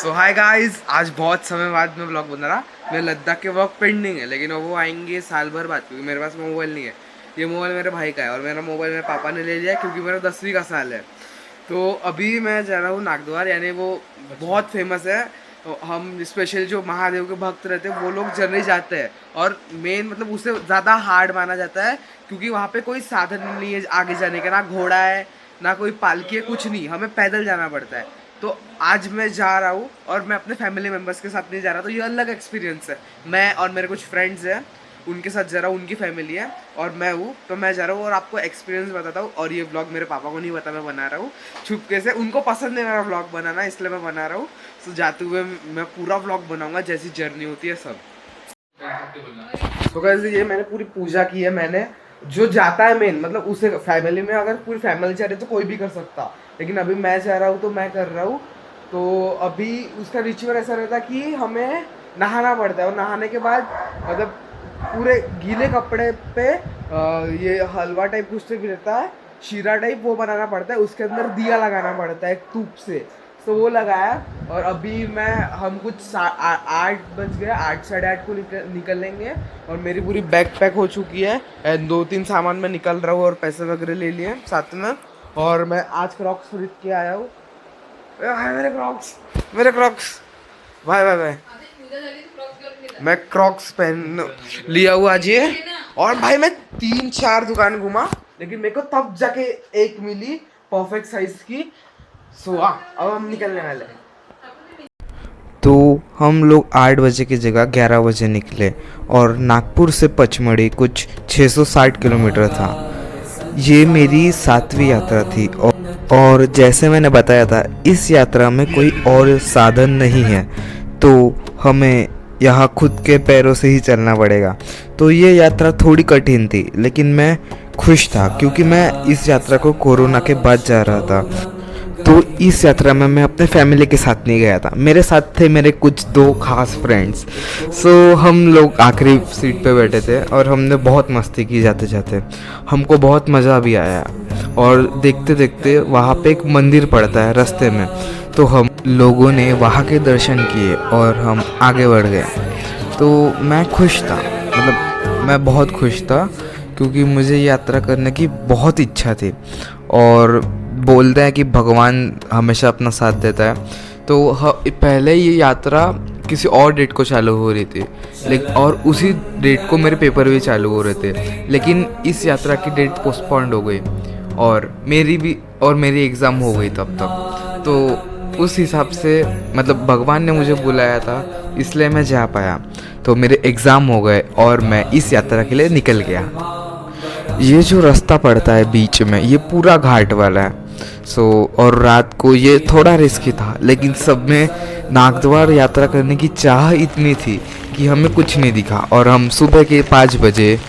सो hi guys, आज बहुत समय बाद में व्लॉग बना रहा। मेरे लद्दाख के व्लॉग पेंडिंग है, लेकिन वो आएंगे साल भर बाद, क्योंकि मेरे पास मोबाइल नहीं है। ये मोबाइल मेरे भाई का है और मेरा मोबाइल मेरे पापा ने ले लिया है, क्योंकि मेरा 10वीं का साल है। तो अभी मैं जा रहा हूँ नागद्वार, यानी वो बहुत फेमस है। तो हम स्पेशल जो महादेव के भक्त रहते हैं वो लोग जनरली जाते हैं, और मेन मतलब उससे ज़्यादा हार्ड माना जाता है, क्योंकि वहाँ पे कोई साधन नहीं है आगे जाने का, ना घोड़ा है ना कोई पालकी है, कुछ नहीं, हमें पैदल जाना पड़ता है। तो आज मैं जा रहा हूँ और मैं अपने फैमिली मेम्बर्स के साथ नहीं जा रहा, तो ये अलग एक्सपीरियंस है। मैं और मेरे कुछ फ्रेंड्स हैं, उनके साथ जा रहा हूँ, उनकी फैमिली है और मैं हूँ, तो मैं जा रहा हूँ और आपको एक्सपीरियंस बताता हूँ। और ये व्लॉग मेरे पापा को नहीं पता मैं बना रहा हूँ छुपके से, उनको पसंद है मेरा व्लॉग बनाना, इसलिए मैं बना रहा हूँ। तो जाते हुए मैं पूरा व्लॉग बनाऊँगा, जैसी जर्नी होती है सब। तो कैसे ये मैंने पूरी पूजा की है, मैंने जो जाता है मेन मतलब उसे फैमिली में अगर पूरी फैमिली जा रही है तो कोई भी कर सकता, लेकिन अभी मैं जा रहा हूँ तो मैं कर रहा हूँ। तो अभी उसका रिचुअल ऐसा रहता है कि हमें नहाना पड़ता है, और नहाने के बाद मतलब पूरे गीले कपड़े पे ये हलवा टाइप कुछ तो भी रहता है, शीरा टाइप, वो बनाना पड़ता है, उसके अंदर दिया लगाना पड़ता है धूप से। तो वो लगाया, और अभी हम कुछ 8 बज गए, 8 साढ़े 8 को निकलेंगे। और मेरी पूरी बैग पैक हो चुकी है, 2-3 सामान में निकल रहा हूँ और पैसे वगैरह ले लिए साथ में। और मैं आज क्रॉक्स खरीद के आया हूँ। मेरे क्रॉक्स भाई भाई भाई, मैं क्रॉक्स पहन लिया हुआ आज ये। और भाई मैं 3-4 दुकान घूमा, लेकिन मेरे को तब जाके एक मिली परफेक्ट साइज की। अब हम निकलने वाले हैं। तो हम लोग 8 बजे की जगह 11 बजे निकले और नागपुर से पचमढ़ी कुछ 660 किलोमीटर था। ये मेरी 7वीं यात्रा थी और जैसे मैंने बताया था इस यात्रा में कोई और साधन नहीं है, तो हमें यहाँ खुद के पैरों से ही चलना पड़ेगा। तो ये यात्रा थोड़ी कठिन थी, लेकिन मैं खुश था क्योंकि मैं इस यात्रा को कोरोना के बाद जा रहा था। तो इस यात्रा में मैं अपने फैमिली के साथ नहीं गया था, मेरे साथ थे मेरे कुछ 2 खास फ्रेंड्स। हम लोग आखिरी सीट पे बैठे थे और हमने बहुत मस्ती की जाते जाते। हमको बहुत मज़ा भी आया, और देखते देखते वहाँ पे एक मंदिर पड़ता है रास्ते में, तो हम लोगों ने वहाँ के दर्शन किए और हम आगे बढ़ गए। तो मैं खुश था, मतलब मैं बहुत खुश था, क्योंकि मुझे यात्रा करने की बहुत इच्छा थी। और बोलते हैं कि भगवान हमेशा अपना साथ देता है। तो पहले ये यात्रा किसी और डेट को चालू हो रही थी, लेकिन और उसी डेट को मेरे पेपर भी चालू हो रहे थे, लेकिन इस यात्रा की डेट पोस्टपोन्ड हो गई और मेरी एग्ज़ाम हो गई तब तक। तो उस हिसाब से मतलब भगवान ने मुझे बुलाया था, इसलिए मैं जा पाया। तो मेरे एग्ज़ाम हो गए और मैं इस यात्रा के लिए निकल गया। ये जो रास्ता पड़ता है बीच में, ये पूरा घाट वाला है। और रात को ये थोड़ा रिस्की था, लेकिन सब में नागद्वार यात्रा करने की चाह इतनी थी कि हमें कुछ नहीं दिखा, और हम सुबह के 5 बजे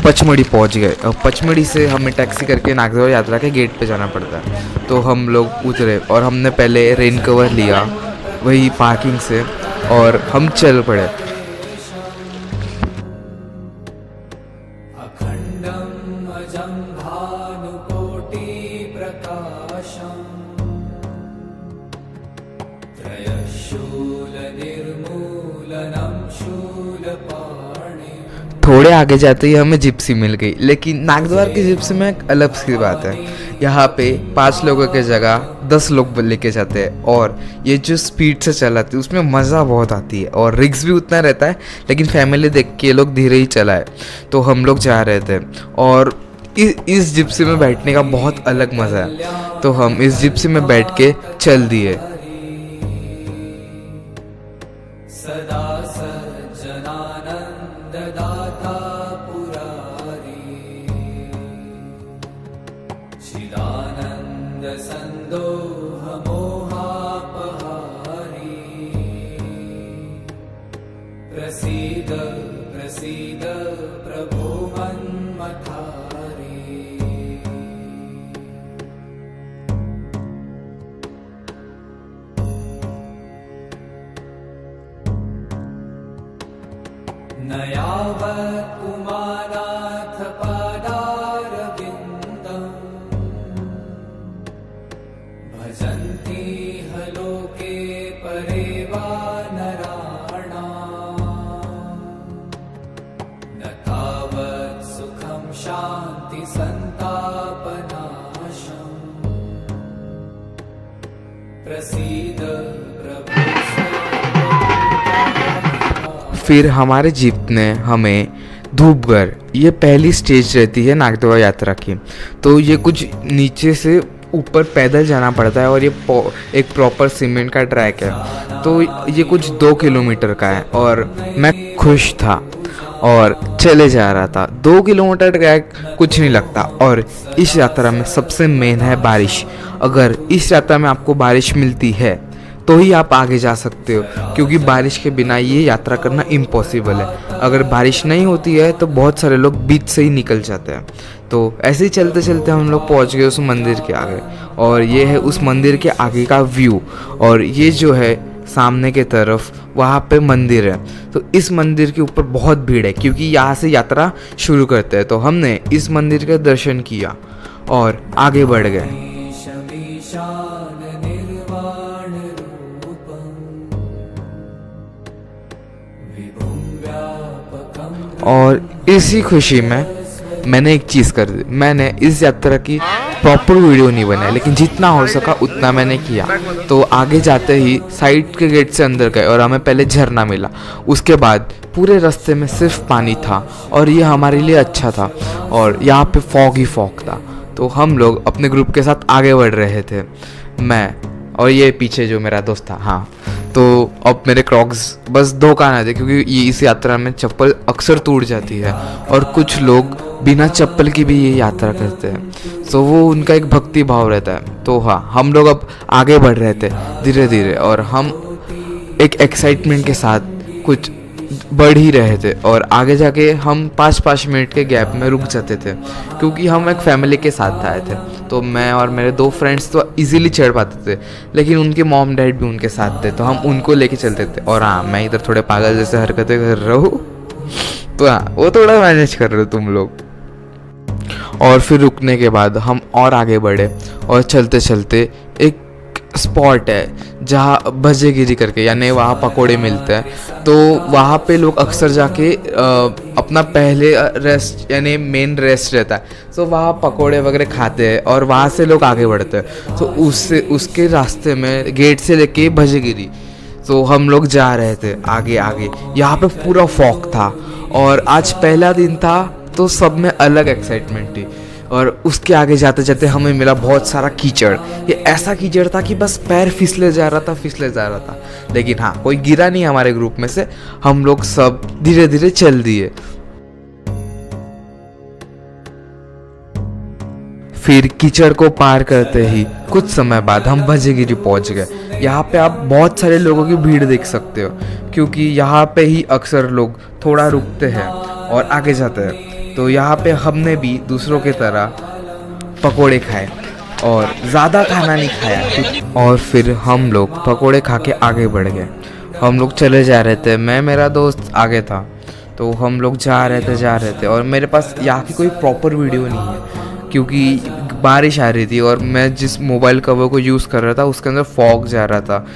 पचमढ़ी पहुंच गए। और पचमढ़ी से हमें टैक्सी करके नागद्वार यात्रा के गेट पे जाना पड़ता है। तो हम लोग उतरे और हमने पहले रेन कवर लिया वही पार्किंग से, और हम चल पड़े। थोड़े आगे जाते ही हमें जिप्सी मिल गई, लेकिन नागद्वार की जिप्सी में एक अलग सी बात है। यहाँ पे 5 लोगों की जगह 10 लोग लेके जाते हैं, और ये जो स्पीड से चलाती है उसमें मज़ा बहुत आती है, और रिस्क भी उतना रहता है, लेकिन फैमिली देख के ये लोग धीरे ही चलाए। तो हम लोग जा रहे थे, और इस जिप्सी में बैठने का बहुत अलग मज़ा है। तो हम इस जिप्सी में बैठ के चल दिए। प्रसीद प्रसीद प्रभो मन्मथारी। न यावत् पुमानाथ पादारविन्दम् भजन्ति ह लोके परे वा नराणाम् न तावत् सुखं शान्ति सन्तापनाशम् प्रसीद प्रभु फिर हमारे जीप ने हमें धूपगढ़, ये पहली स्टेज रहती है नागदेवा यात्रा की, तो ये कुछ नीचे से ऊपर पैदल जाना पड़ता है और ये एक प्रॉपर सीमेंट का ट्रैक है, तो ये कुछ 2 किलोमीटर का है और मैं खुश था और चले जा रहा था। 2 किलोमीटर ट्रैक कुछ नहीं लगता और इस यात्रा में सबसे मेन है बारिश। अगर इस यात्रा में आपको बारिश मिलती है तो ही आप आगे जा सकते हो, क्योंकि बारिश के बिना ये यात्रा करना इम्पॉसिबल है। अगर बारिश नहीं होती है तो बहुत सारे लोग बीच से ही निकल जाते हैं। तो ऐसे ही चलते चलते हम लोग पहुंच गए उस मंदिर के आगे और ये है उस मंदिर के आगे का व्यू। और ये जो है सामने के तरफ वहाँ पे मंदिर है, तो इस मंदिर के ऊपर बहुत भीड़ है क्योंकि यहाँ से यात्रा शुरू करते हैं। तो हमने इस मंदिर का दर्शन किया और आगे बढ़ गए। ईशमीशान निर्वाण रूपम् विभुं व्यापकम् और इसी खुशी में मैंने एक चीज़ कर दी, मैंने इस यात्रा की प्रॉपर वीडियो नहीं बनाई, लेकिन जितना हो सका उतना मैंने किया। तो आगे जाते ही साइड के गेट से अंदर गए और हमें पहले झरना मिला, उसके बाद पूरे रास्ते में सिर्फ पानी था और ये हमारे लिए अच्छा था और यहाँ पे फॉग ही फॉग था। तो हम लोग अपने ग्रुप के साथ आगे बढ़ रहे थे, मैं और ये पीछे जो मेरा दोस्त था। हाँ, तो अब मेरे क्रॉक्स बस 2 कान थे क्योंकि ये इस यात्रा में चप्पल अक्सर टूट जाती है और कुछ लोग बिना चप्पल की भी ये यात्रा करते हैं, तो वो उनका एक भक्ति भाव रहता है। तो हाँ, हम लोग अब आगे बढ़ रहे थे धीरे धीरे और हम एक एक्साइटमेंट के साथ कुछ बढ़ ही रहे थे और आगे जाके हम 5-5 मिनट के गैप में रुक जाते थे क्योंकि हम एक फैमिली के साथ आए थे। तो मैं और मेरे 2 फ्रेंड्स तो इजीली चढ़ पाते थे, लेकिन उनके मॉम डैड भी उनके साथ थे, तो हम उनको लेके चलते थे। और हाँ, मैं इधर थोड़े पागल जैसे हरकतें कर रहा हूँ, तो हाँ, वो थोड़ा मैनेज कर रहे हो तुम लोग। और फिर रुकने के बाद हम और आगे बढ़े और चलते चलते एक स्पॉट है जहाँ भजेगिरी करके, यानी वहाँ पकोड़े मिलते हैं। तो वहाँ पे लोग अक्सर जाके अपना पहले रेस्ट यानी मेन रेस्ट रहता है, तो वहाँ पकोड़े वगैरह खाते हैं और वहाँ से लोग आगे बढ़ते हैं। तो उसके रास्ते में गेट से लेके भजेगिरी, तो हम लोग जा रहे थे आगे आगे। यहाँ पे पूरा फॉग था और आज पहला दिन था, तो सब में अलग एक्साइटमेंट थी। और उसके आगे जाते जाते हमें मिला बहुत सारा कीचड़। ये ऐसा कीचड़ था कि बस पैर फिसले जा रहा था, लेकिन हाँ, कोई गिरा नहीं हमारे ग्रुप में से। हम लोग सब धीरे धीरे चल दिए। फिर कीचड़ को पार करते ही कुछ समय बाद हम भजेगिरी पहुंच गए। यहाँ पे आप बहुत सारे लोगों की भीड़ देख सकते हो क्योंकि यहाँ पे ही अक्सर लोग थोड़ा रुकते हैं और आगे जाते हैं। तो यहाँ पे हमने भी दूसरों की तरह पकोड़े खाए और ज़्यादा खाना नहीं खाया और फिर हम लोग पकोड़े खा के आगे बढ़ गए। हम लोग चले जा रहे थे, मैं मेरा दोस्त आगे था, तो हम लोग जा रहे थे और मेरे पास यहाँ की कोई प्रॉपर वीडियो नहीं है क्योंकि बारिश आ रही थी और मैं जिस मोबाइल कवर को यूज़ कर रहा था उसके अंदर फॉग जा रहा था,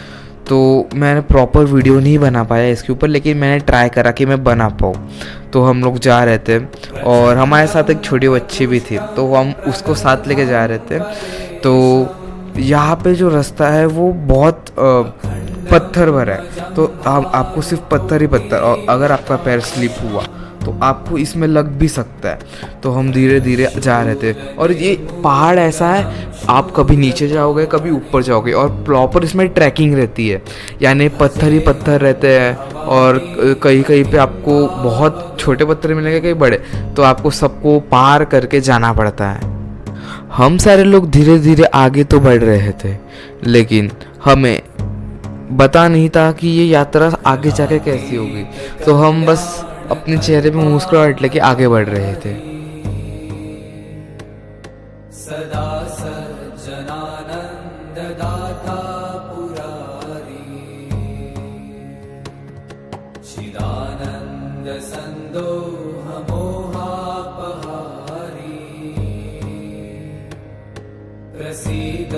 तो मैंने प्रॉपर वीडियो नहीं बना पाया इसके ऊपर, लेकिन मैंने ट्राई करा कि मैं बना पाऊँ। तो हम लोग जा रहे थे और हमारे साथ एक छोटी बच्ची भी थी, तो हम उसको साथ लेके जा रहे थे। तो यहाँ पे जो रास्ता है वो बहुत पत्थर भरा है, तो आपको सिर्फ पत्थर ही पत्थर, और अगर आपका पैर स्लिप हुआ तो आपको इसमें लग भी सकता है। तो हम धीरे धीरे जा रहे थे और ये पहाड़ ऐसा है, आप कभी नीचे जाओगे कभी ऊपर जाओगे और प्रॉपर इसमें ट्रैकिंग रहती है, यानी पत्थर ही पत्थर रहते हैं और कहीं कहीं पे आपको बहुत छोटे पत्थर मिलेंगे, कहीं बड़े, तो आपको सबको पार करके जाना पड़ता है। हम सारे लोग धीरे धीरे आगे तो बढ़ रहे थे, लेकिन हमें पता नहीं था कि ये यात्रा आगे जाके कैसी होगी, तो हम बस अपने चेहरे पे मुस्कुराहट लेके आगे बढ़ रहे थे। सदा सज्जनानंद दाता पुरारी चिदानंद संदोह मोहापहारी प्रसीद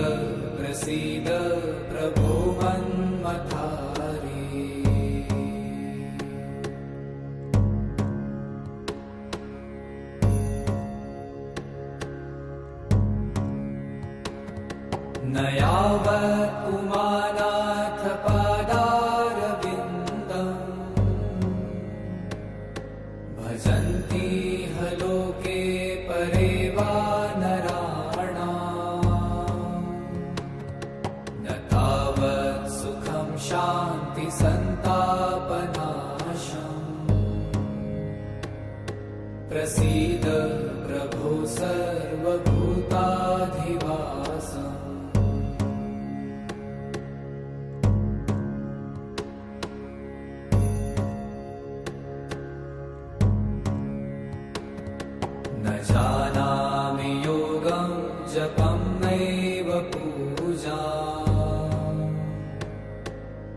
प्रसीद प्रभो मन्मथा शान्ति सन्तापनाशम् प्रसीद प्रभो सर्वभूताधिवासम् न जानामि योगं जपं नैव पूजा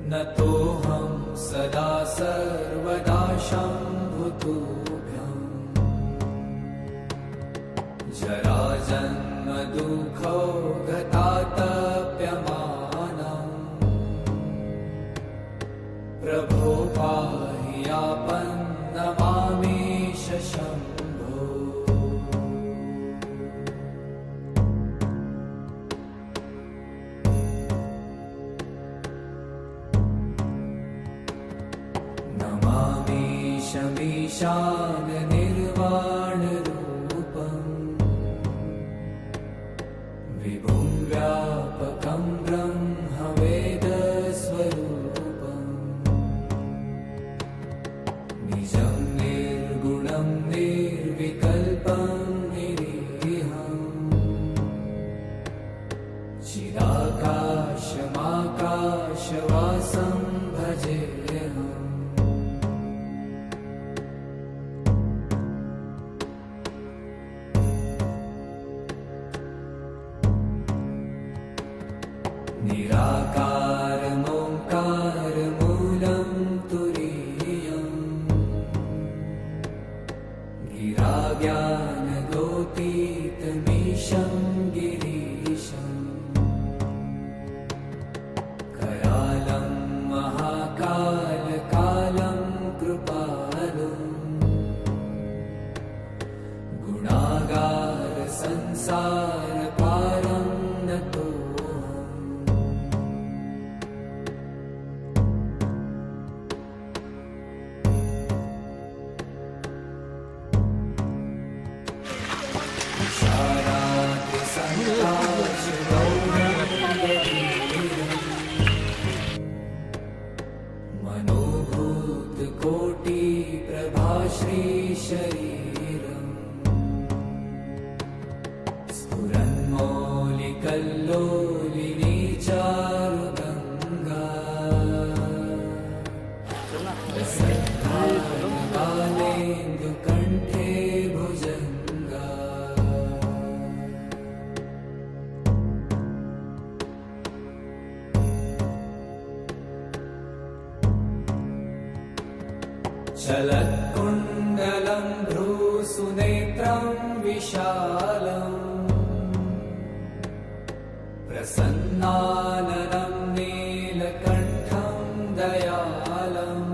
न तोऽहं सदा सर्वदा शम्भुतुभ्यम् जराजन्म दुःखौ गतातप्यमानम् प्रभो पाहि आपन्नमामीश शम्भो नमामीशमीशान निर्वाणरूपम् विभुं व्यापकं ब्रह्मवेदस्वरूपम् निजं निर्गुणं निर्विकल्पं निरीहम् चिदाकाशमाकाशवासं भजेऽहम् निराकारमोङ्कारमूलं तुरीयम् गिराज्ञानगोतीतमीशं गिरीशम् करालं महाकालकालं कृपालुम् गुणागार संसारपारं नतोऽहम् मनोभूत कोटि प्रभाश्री शरीरम् स्फुरन्मौलिकल्लोलिनी चारुगङ्गा प्रसन्नालेन्दुकण्ठे भुजङ्गा चलत्कुण्डलं भ्रूसुनेत्रं विशालम् प्रसन्नाननं नीलकण्ठं दयालम्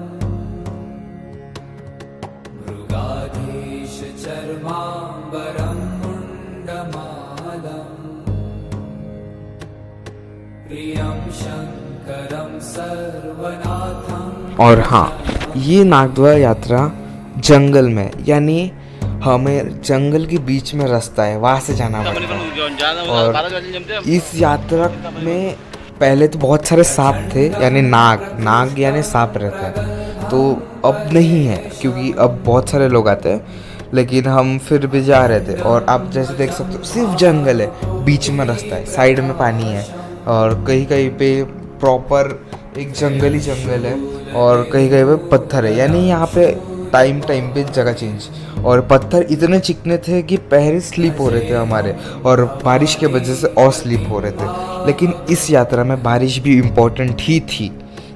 मृगाधीशचर्माम्बरं मुण्डमालम् प्रियं शङ्करं सर्वनाथं और हाँ, ये नागद्वार यात्रा जंगल में, यानी हमें जंगल के बीच में रास्ता है, वहाँ से जाना पड़ता है। और इस यात्रा में पहले तो बहुत सारे सांप थे, यानी नाग यानी सांप रहता है, तो अब नहीं है क्योंकि अब बहुत सारे लोग आते हैं, लेकिन हम फिर भी जा रहे थे। और आप जैसे देख सकते हो सिर्फ जंगल है, बीच में रास्ता है, साइड में पानी है, और कहीं कहीं पे प्रॉपर एक जंगल है, और कहीं कहीं पे पत्थर है, यानी यहाँ पे टाइम पे जगह चेंज। और पत्थर इतने चिकने थे कि पैर स्लिप हो रहे थे हमारे, और बारिश के वजह से और स्लिप हो रहे थे। लेकिन इस यात्रा में बारिश भी इम्पोर्टेंट ही थी,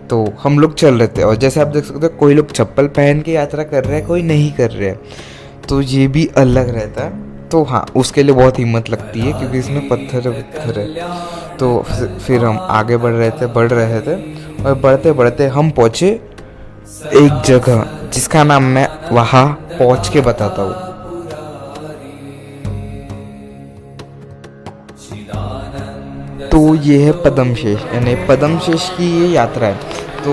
तो हम लोग चल रहे थे। और जैसे आप देख सकते हो कोई लोग चप्पल पहन के यात्रा कर रहे हैं, कोई नहीं कर रहे हैं, तो ये भी अलग रहता है। तो हाँ, उसके लिए बहुत हिम्मत लगती है क्योंकि इसमें पत्थर है। तो फिर हम आगे बढ़ रहे थे और बढ़ते बढ़ते हम पहुँचे एक जगह जिसका नाम मैं वहाँ पहुँच के बताता हूँ। तो ये है पद्मशेष, यानी पद्मशेष की ये यात्रा है। तो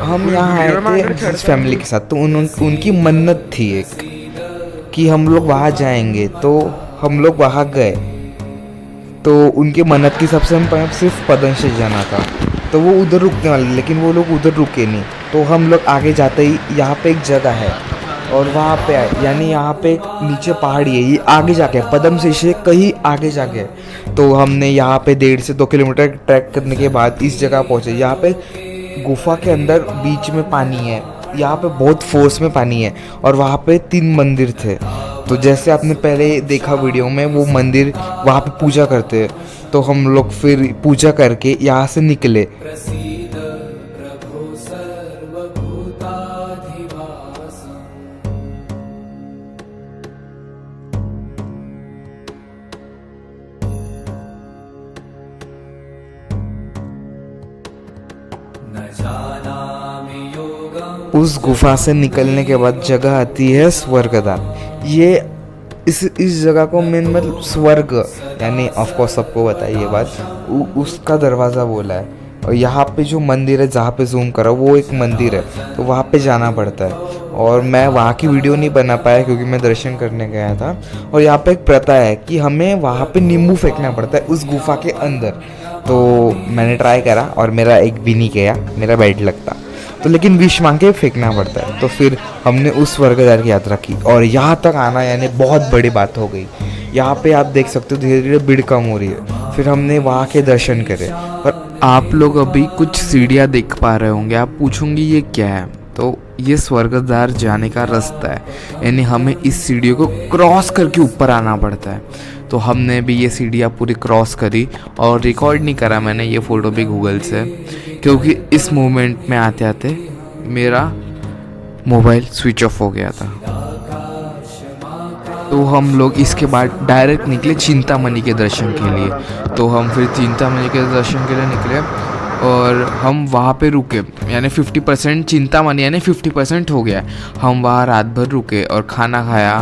हम यहाँ आए थे जिस फैमिली के साथ, तो उनकी मन्नत थी एक कि हम लोग वहाँ जाएंगे, तो हम लोग वहाँ गए। तो उनकी मन्नत की सबसे हम सिर्फ पद्मशेष जाना था। तो वो उधर रुकने वाले, लेकिन वो लोग उधर रुके नहीं। तो हम लोग आगे जाते ही यहाँ पे एक जगह है और वहाँ पे आए, यानी यहाँ पे एक नीचे पहाड़ी है, ये आगे जाके पदम से कहीं आगे जाके। तो हमने यहाँ पे 1.5 से 2 किलोमीटर ट्रैक करने के बाद इस जगह पहुँचे। यहाँ पे गुफा के अंदर बीच में पानी है, यहाँ पे बहुत फोर्स में पानी है और वहाँ पे 3 मंदिर थे। तो जैसे आपने पहले देखा वीडियो में, वो मंदिर वहाँ पे पूजा करते हैं। तो हम लोग फिर पूजा करके यहाँ से निकले। प्रसीद प्रभो सर्वभूताधिवासम्। न जानामि योगम्। उस गुफा से निकलने के बाद जगह आती है स्वर्गद्वार। ये इस जगह को मेन मतलब स्वर्ग, यानी ऑफकोर्स सबको बताइए ये बात, उसका दरवाज़ा बोला है। और यहाँ पे जो मंदिर है जहाँ पे जूम करा वो एक मंदिर है, तो वहाँ पे जाना पड़ता है। और मैं वहाँ की वीडियो नहीं बना पाया क्योंकि मैं दर्शन करने गया था। और यहाँ पे एक प्रथा है कि हमें वहाँ पे नींबू फेंकना पड़ता है उस गुफा के अंदर। तो मैंने ट्राई करा और मेरा एक भी नहीं गया, मेरा बैड लगता। तो लेकिन विश मांग के फेंकना पड़ता है। तो फिर हमने उस स्वर्गद्वार की यात्रा की और यहाँ तक आना यानी बहुत बड़ी बात हो गई। यहाँ पे आप देख सकते हो धीरे धीरे भीड़ कम हो रही है। फिर हमने वहाँ के दर्शन करे और आप लोग अभी कुछ सीढ़ियाँ देख पा रहे होंगे। आप पूछोगे ये क्या है, तो ये स्वर्गद्वार जाने का रास्ता है, यानी हमें इस सीढ़ियों को क्रॉस करके ऊपर आना पड़ता है। तो हमने भी ये सीढ़ियाँ पूरी क्रॉस करी और रिकॉर्ड नहीं करा मैंने, ये फ़ोटो भी गूगल से, क्योंकि इस मोमेंट में आते आते मेरा मोबाइल स्विच ऑफ हो गया था। तो हम लोग इसके बाद डायरेक्ट निकले चिंतामणि के दर्शन के लिए। तो हम फिर चिंतामणि के दर्शन के लिए निकले और हम वहाँ पे रुके, यानी 50% चिंतामणि यानी 50% हो गया। हम वहाँ रात भर रुके और खाना खाया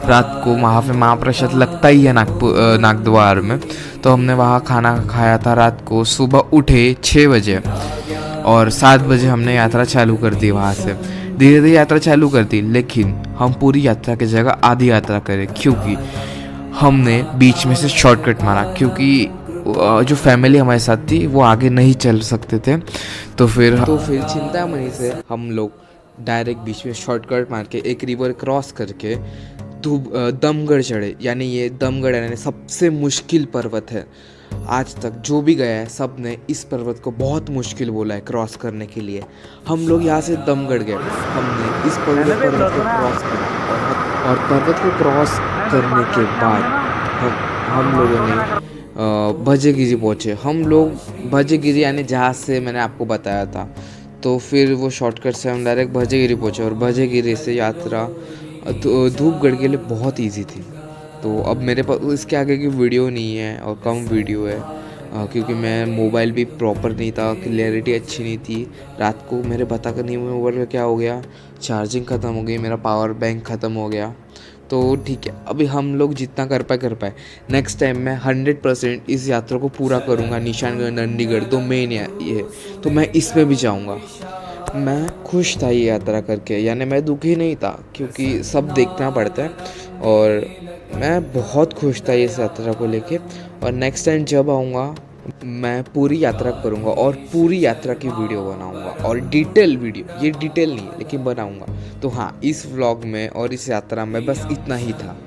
रात को। वहाँ पे महाप्रसाद लगता ही है नागद्वार में, तो हमने वहाँ खाना खाया था रात को। सुबह उठे 6 बजे और 7 बजे हमने यात्रा चालू कर दी। वहाँ से धीरे धीरे यात्रा चालू कर दी, लेकिन हम पूरी यात्रा की जगह आधी यात्रा करें क्योंकि हमने बीच में से शॉर्टकट मारा, क्योंकि जो फैमिली हमारे साथ थी वो आगे नहीं चल सकते थे। तो फिर चिंतामणि से हम लोग डायरेक्ट बीच में शॉर्टकट मार के एक रिवर क्रॉस करके दमगढ़ चढ़े। यानी ये दमगढ़ यानी सबसे मुश्किल पर्वत है। आज तक जो भी गया है सब ने इस पर्वत को बहुत मुश्किल बोला है क्रॉस करने के लिए। हम लोग यहाँ से दमगढ़ गए, हमने इस पर्वत को क्रॉस किया और पर्वत को क्रॉस करने के बाद हम लोगों ने भजगिरी पहुँचे। हम लोग भजगिरी यानी जहाँ से मैंने आपको बताया था, तो फिर वो शॉर्टकट से हम डायरेक्ट भजगिरी पहुँचे और भजगिरी से यात्रा धूपगढ़ के लिए बहुत इजी थी। तो अब मेरे पास इसके आगे की वीडियो नहीं है और कम वीडियो है क्योंकि मैं मोबाइल भी प्रॉपर नहीं था, क्लियरिटी अच्छी नहीं थी। रात को मेरे पता का नहीं मोबाइल में क्या हो गया, चार्जिंग ख़त्म हो गई, मेरा पावर बैंक ख़त्म हो गया। तो ठीक है, अभी हम लोग जितना कर पाए। नेक्स्ट टाइम मैं 100% इस यात्रा को पूरा करूँगा। निशानगढ़ नंदीगढ़ तो मेन ये, तो मैं इसमें भी जाऊँगा। मैं खुश था ये यात्रा करके, यानी मैं दुखी नहीं था क्योंकि सब देखना पड़ता है। और मैं बहुत खुश था इस यात्रा को लेके। और नेक्स्ट टाइम जब आऊँगा मैं पूरी यात्रा करूँगा और पूरी यात्रा की वीडियो बनाऊँगा और डिटेल वीडियो, ये डिटेल नहीं है लेकिन बनाऊँगा। तो हाँ, इस व्लॉग में और इस यात्रा में बस इतना ही था।